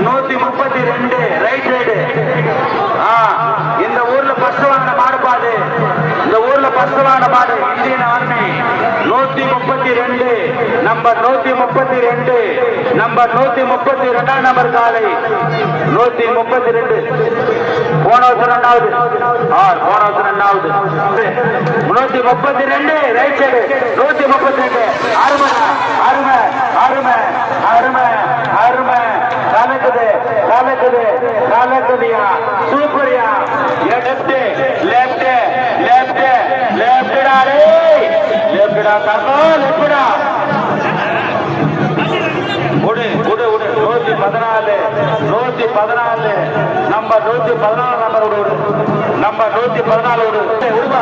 132 right side. இந்த ஊர்ல first வாங்கின மாடு பாது. இந்த ஊர்ல ஃபர்ஸ்ட் வாங்கின மாடு Indian army 132 number 132 number 132 number காலை 132 போன வருஷம் ரெண்டாவது போன வருஷம் ரெண்டாவது 132 ரைட் சைடு 132 அருமை அருமை அருமை அருமை அருமை கலக்குது கலக்குது கலக்குதியா சூப்பரியா லெப்ட் லெப்ட் லெப்ட் லெப்டா ரே லெப்டா கர்மா லெப்டா உடு உடு உடு 114 114 நம்பர் 114 நம்பர் உடு நம்பர் 114 உடு உடுமா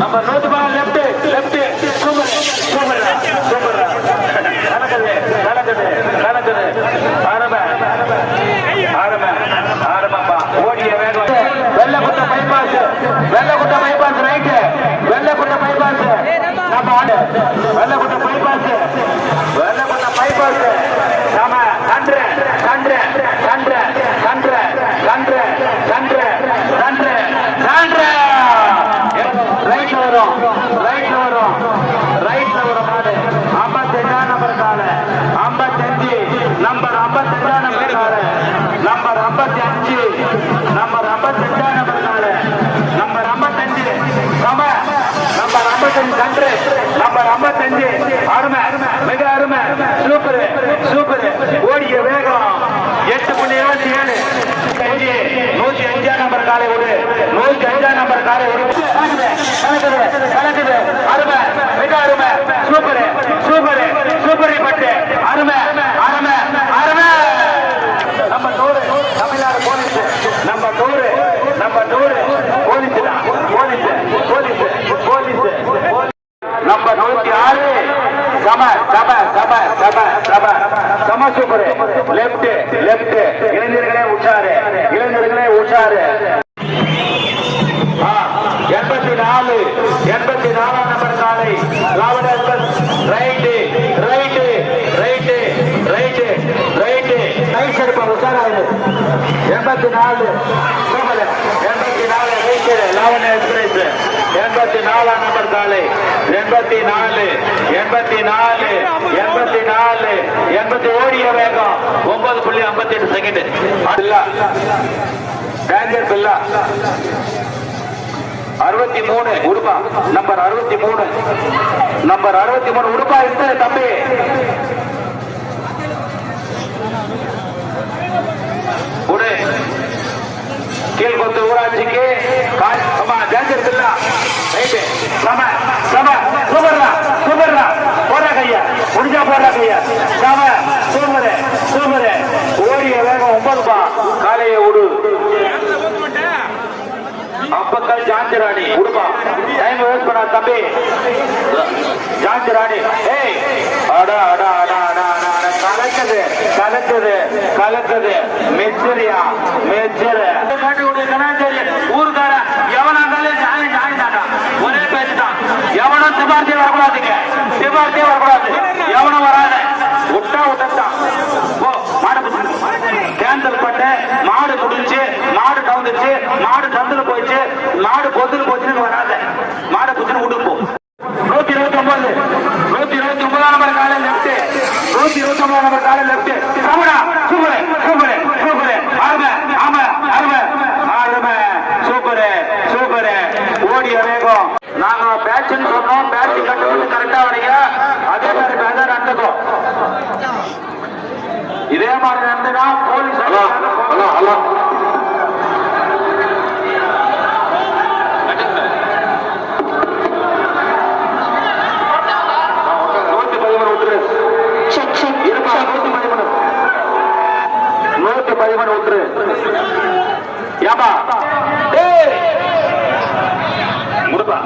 number 114 left left super super super கலக்குது கலக்குது கலக்குது ஆரம்ப ஆரம்ப ஆரம்பப்பா ஓடிய வேகம் வெள்ளக்குட்ட பைபாஸ் வெள்ளக்குட்ட பைபாஸ் ரைட் வெள்ளக்குட்ட பைபாஸ் நம்ம ஆடு வெள்ளக்குட்ட பைபாஸ் வெள்ளக்குட்ட பைபாஸ் நாம கன்று கன்று கன்று கன்று கன்று கன்று கன்று கன்று ரைட்ல வரும் ரைட்ல வரும் ரைட்ல வரும் மாடு 55 நம்பர் கால 55 நம்பர் 55 நம்பர் கால நம்பர் 55 நம்பர் 55 நம்பர் கால நம்பர் 55 சம நம்பர் 55 கன்று நம்பர் 55 அருமை மிக அருமை சூப்பர் சூப்பர் ஓடிய வேகம் 8.27 105 நம்பர் காலை ஒரு 105 நம்பர் காலை ஒரு கலக்குது கலக்குது அருமை மிக அருமை சூப்பர் சூப்பர் சூப்பர் பட்டு அருமை அருமை அருமை நம்ம 100 தமிழ்நாடு போலீஸ் நம்ம 100 நம்ம 100 போலீஸ் தான் போலீஸ் போலீஸ் போலீஸ் நம்பர் 106 சம சம சம சம சம சம சூப்பர் லெப்ட் லெப்ட் இளைஞர்களே உஷாரு இளைஞர்களே உஷாரு 84 நம்பர் காலை லாவடர் right right right right right right side பா உஷாராயிரு 84 சூப்பர் 84 ரைட் சைடு லாவடர் எக்ஸ்பிரஸ் 84 நம்பர் காலை 84 84 84 80 ஓடிய வேகம் 9.58 செகண்ட் டேஞ்சர் பில்லா 63 உடுப்பா நம்பர் 63 நம்பர் 63 உடுப்பா இருக்கு தம்பி உடு கீழ்கொத்து ஊராட்சிக்கு டேஞ்சர் பில்லா ரைட்டு சம சம சூப்பர்ரா சூப்பர்ரா போடுற கையா முடிஞ்சா போடுற கையா சம சூப்பர் சூப்பர் ஓடிய வேகம் 9 காலையை விடு அப்பக்கள் ஜான்ஜராணி உடுப்பா டைம் வேஸ்ட் பண்ணா தம்பி ஜான்ஜராணி ஏய் அடா அடா அடா அடா கலக்குது கலக்குது கலக்குது மெச்சரியா மெச்சர் கணாச்சேரி ஊருக்கார எவனா இருந்தாலும் ஜாலி ஜாலி தாண்டா ஒரே பேச்சு தான் எவனும் சிபார்த்தியே வரக்கூடாதுங்க சிபார்த்தியே வரக்கூடாது எவனும் வராத விட்டா விட்டா மாடு கேன்சல் பண்ண மாடு முடிஞ்சு மாடு கவுந்துச்சு மாடு சந்துல போயிடுச்சு மாடு பொந்துல போச்சுன்னு வராத மாடை புச்சுன்னு விட்டுப்போம் 129 நம்பர் காலை லெப்ட் 129 நம்பர் காலை லெப்ட் சமடா சூப்பர் சூப்பர் சூப்பர் ஆமா ஆமா அருமை அருமை சூப்பர் சூப்பர் ஓடிய வேகம் நாங்க பேட்ச்னு சொன்னோம் பேட்ச் கட்டுறது கரெக்டா வரீங்க அதே மாதிரி பேட்ச் நடந்துக்கும் இதே மாதிரி நடந்தா போலீஸ் ஹலோ ஹலோ ஹலோ ஏப்பா முடுப்பா